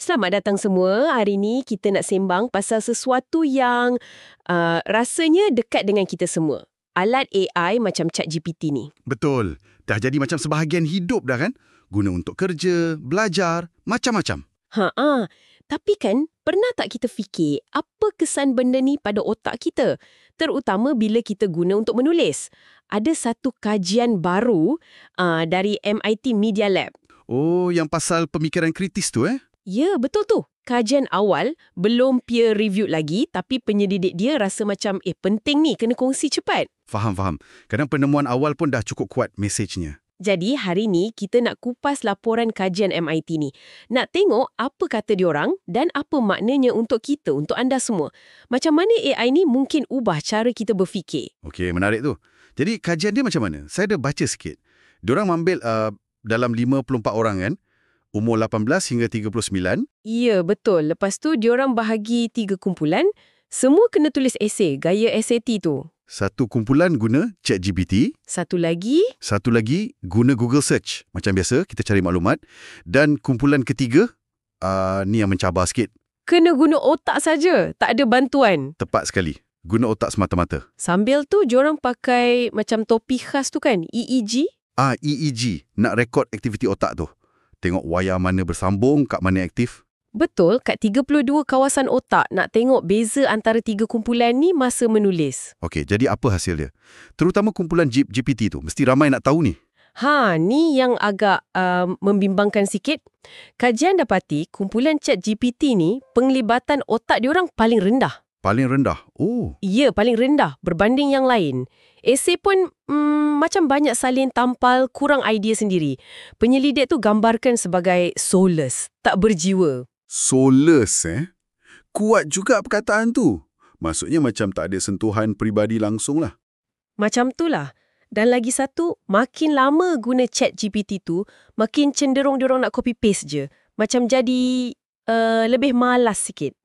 Selamat datang semua. Hari ni kita nak sembang pasal sesuatu yang rasanya dekat dengan kita semua. Alat AI macam ChatGPT ni. Betul. Dah jadi macam sebahagian hidup dah kan? Guna untuk kerja, belajar, macam-macam. Tapi kan, pernah tak kita fikir apa kesan benda ni pada otak kita? Terutama bila kita guna untuk menulis. Ada satu kajian baru dari MIT Media Lab. Oh, yang pasal pemikiran kritis tu Ya, betul tu. Kajian awal belum peer review lagi, tapi penyelidik dia rasa macam penting ni, kena kongsi cepat. Faham. Kadang penemuan awal pun dah cukup kuat mesejnya. Jadi hari ni kita nak kupas laporan kajian MIT ni. Nak tengok apa kata diorang dan apa maknanya untuk kita, untuk anda semua. Macam mana AI ni mungkin ubah cara kita berfikir. Okey, menarik tu. Jadi kajian dia macam mana? Saya dah baca sikit. Diorang ambil dalam 54 orang kan? Umur 18 hingga 39. Ya, betul. Lepas tu diorang bahagi 3 kumpulan. Semua kena tulis esei, gaya SAT tu. Satu kumpulan guna ChatGPT. Satu lagi guna Google Search. Macam biasa, kita cari maklumat. Dan kumpulan ketiga, ni yang mencabar sikit. kena guna otak saja, tak ada bantuan. Tepat sekali. Guna otak semata-mata. Sambil tu, diorang pakai macam topi khas tu kan, EEG. EEG. Nak rekod aktiviti otak tu. Tengok wayar mana bersambung, kat mana aktif. Betul, kat 32 kawasan otak nak tengok beza antara 3 kumpulan ni masa menulis. Okey, jadi apa hasil dia? Terutama kumpulan GPT tu. Mesti ramai nak tahu ni. Ni yang agak membimbangkan sikit. Kajian dapati kumpulan ChatGPT ni penglibatan otak diorang paling rendah. Paling rendah? Oh. Ya, paling rendah berbanding yang lain. Esei pun macam banyak salin tampal, kurang idea sendiri. Penyelidik tu gambarkan sebagai soulless, tak berjiwa. Soulless, Kuat juga perkataan tu. Maksudnya macam tak ada sentuhan peribadi langsung lah. Macam tu lah. Dan lagi satu, makin lama guna ChatGPT tu, makin cenderung diorang nak copy-paste je. Macam jadi lebih malas sikit.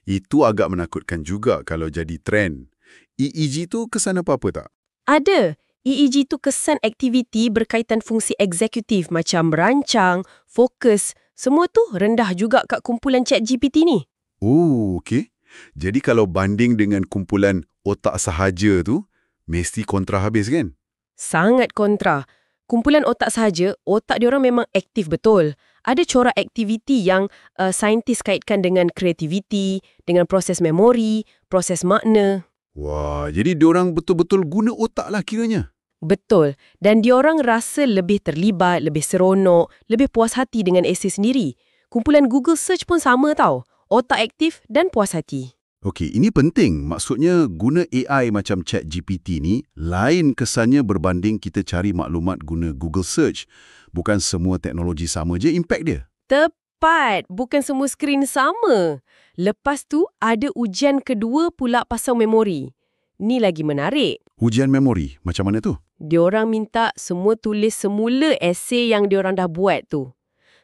Itu agak menakutkan juga kalau jadi trend. EEG tu kesan apa-apa tak? Ada. EEG tu kesan aktiviti berkaitan fungsi eksekutif macam merancang, fokus. Semua tu rendah juga kat kumpulan ChatGPT ni. Oh, okey. Jadi kalau banding dengan kumpulan otak sahaja tu, mesti kontra habis kan? Sangat kontra. Kumpulan otak sahaja, otak diorang memang aktif betul. Ada corak aktiviti yang saintis kaitkan dengan kreativiti, dengan proses memori, proses makna. Wah, jadi diorang betul-betul guna otak lah kiranya. Betul. Dan diorang rasa lebih terlibat, lebih seronok, lebih puas hati dengan esei sendiri. Kumpulan Google Search pun sama tau. Otak aktif dan puas hati. Okey, ini penting. Maksudnya guna AI macam ChatGPT ni lain kesannya berbanding kita cari maklumat guna Google Search. Bukan semua teknologi sama je impact dia. Tepat. Bukan semua skrin sama. Lepas tu ada ujian kedua pula pasal memori. Ni lagi menarik. Ujian memori, macam mana tu? Diorang minta semua tulis semula esei yang diorang dah buat tu.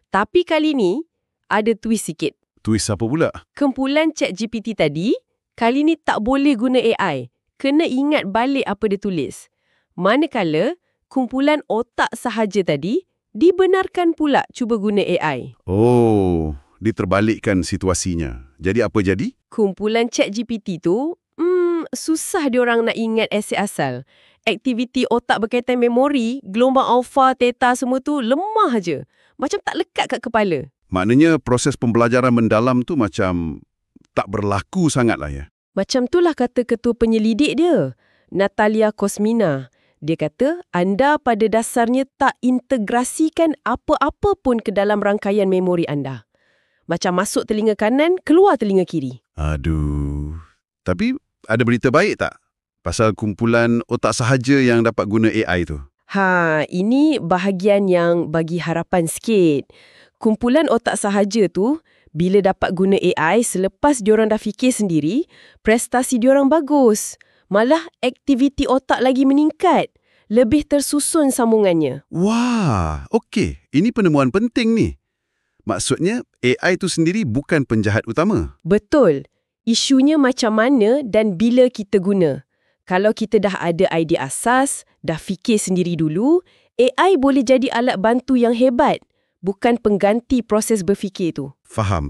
Tapi kali ni ada twist sikit. Twist apa pula? Kumpulan ChatGPT tadi, kali ni tak boleh guna AI. Kena ingat balik apa dia tulis. Manakala, kumpulan otak sahaja tadi, dibenarkan pula cuba guna AI. Oh, diterbalikkan situasinya. Jadi apa jadi? Kumpulan ChatGPT tu, susah diorang nak ingat esei asal. Aktiviti otak berkaitan memori, gelombang alfa, theta semua tu lemah je. Macam tak lekat kat kepala. Maknanya proses pembelajaran mendalam tu macam tak berlaku sangat lah ya? Macam itulah kata ketua penyelidik dia, Natalia Kosmina. Dia kata, anda pada dasarnya tak integrasikan apa-apa pun ke dalam rangkaian memori anda. Macam masuk telinga kanan, keluar telinga kiri. Aduh. Tapi ada berita baik tak? Pasal kumpulan otak sahaja yang dapat guna AI tu. Ini bahagian yang bagi harapan sikit. Kumpulan otak sahaja tu, bila dapat guna AI selepas diorang dah fikir sendiri, prestasi diorang bagus. Malah aktiviti otak lagi meningkat. Lebih tersusun sambungannya. Wah, okey. Ini penemuan penting ni. Maksudnya AI tu sendiri bukan penjahat utama. Betul. Isunya macam mana dan bila kita guna. Kalau kita dah ada idea asas, dah fikir sendiri dulu, AI boleh jadi alat bantu yang hebat. bukan pengganti proses berfikir tu. Faham.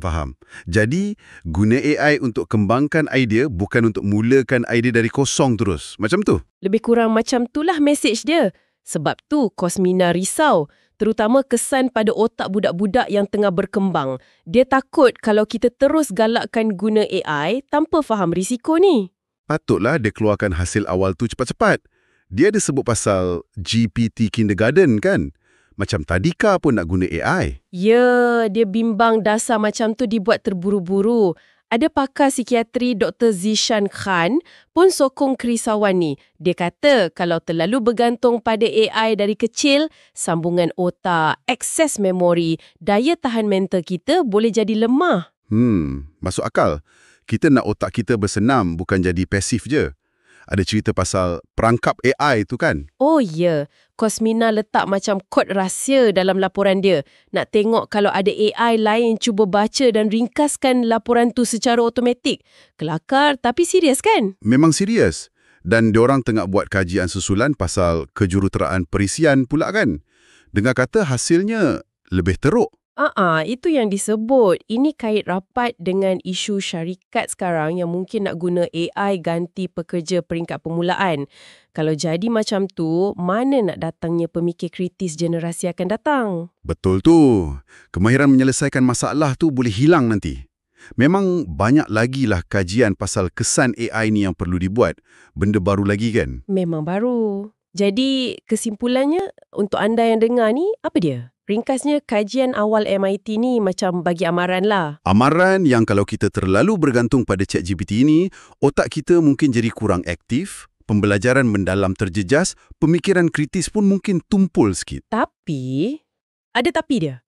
Jadi, guna AI untuk kembangkan idea bukan untuk mulakan idea dari kosong terus. Macam tu? Lebih kurang macam itulah mesej dia. Sebab tu Kosmina risau, terutama kesan pada otak budak-budak yang tengah berkembang. Dia takut kalau kita terus galakkan guna AI tanpa faham risiko ni. Patutlah dia keluarkan hasil awal tu cepat-cepat. Dia ada sebut pasal GPT kindergarten kan? Macam tadika pun nak guna AI. Ya, dia bimbang dasar macam tu dibuat terburu-buru. Ada pakar psikiatri Dr. Zishan Khan pun sokong kerisauan ni. Dia kata kalau terlalu bergantung pada AI dari kecil, sambungan otak, akses memori, daya tahan mental kita boleh jadi lemah. Masuk akal. Kita nak otak kita bersenam, bukan jadi pasif je. Ada cerita pasal perangkap AI tu kan? Oh ya, Kosmina letak macam kod rahsia dalam laporan dia. Nak tengok kalau ada AI lain cuba baca dan ringkaskan laporan tu secara automatik. Kelakar tapi serius kan? Memang serius. Dan diorang tengah buat kajian susulan pasal kejuruteraan perisian pula kan? Dengar kata hasilnya lebih teruk. Itu yang disebut. Ini kait rapat dengan isu syarikat sekarang yang mungkin nak guna AI ganti pekerja peringkat permulaan. Kalau jadi macam tu, mana nak datangnya pemikir kritis generasi akan datang? Betul tu. Kemahiran menyelesaikan masalah tu boleh hilang nanti. Memang banyak lagi lah kajian pasal kesan AI ni yang perlu dibuat. Benda baru lagi kan? Memang baru. Jadi, kesimpulannya untuk anda yang dengar ni, apa dia? Ringkasnya, kajian awal MIT ni macam bagi amaran lah. Amaran yang kalau kita terlalu bergantung pada ChatGPT ini, otak kita mungkin jadi kurang aktif, pembelajaran mendalam terjejas, pemikiran kritis pun mungkin tumpul sikit. Tapi, ada tapi dia.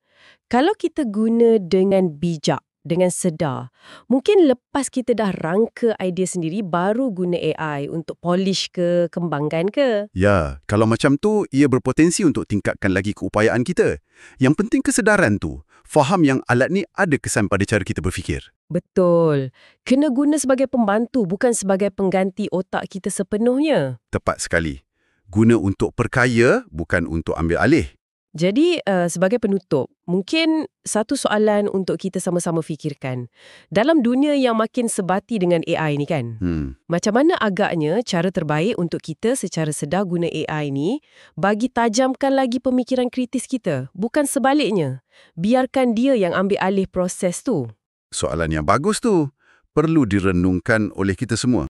Kalau kita guna dengan bijak, dengan sedar, mungkin lepas kita dah rangka idea sendiri, baru guna AI untuk polish ke, kembangkan ke. Ya, kalau macam tu, ia berpotensi untuk tingkatkan lagi keupayaan kita. Yang penting kesedaran tu. Faham yang alat ni ada kesan pada cara kita berfikir. Betul. Kena guna sebagai pembantu, bukan sebagai pengganti otak kita sepenuhnya. Tepat sekali. Guna untuk perkaya, bukan untuk ambil alih. Jadi, sebagai penutup, mungkin satu soalan untuk kita sama-sama fikirkan. Dalam dunia yang makin sebati dengan AI ni kan, macam mana agaknya cara terbaik untuk kita secara sedar guna AI ni bagi tajamkan lagi pemikiran kritis kita, bukan sebaliknya. Biarkan dia yang ambil alih proses tu. Soalan yang bagus tu. Perlu direnungkan oleh kita semua.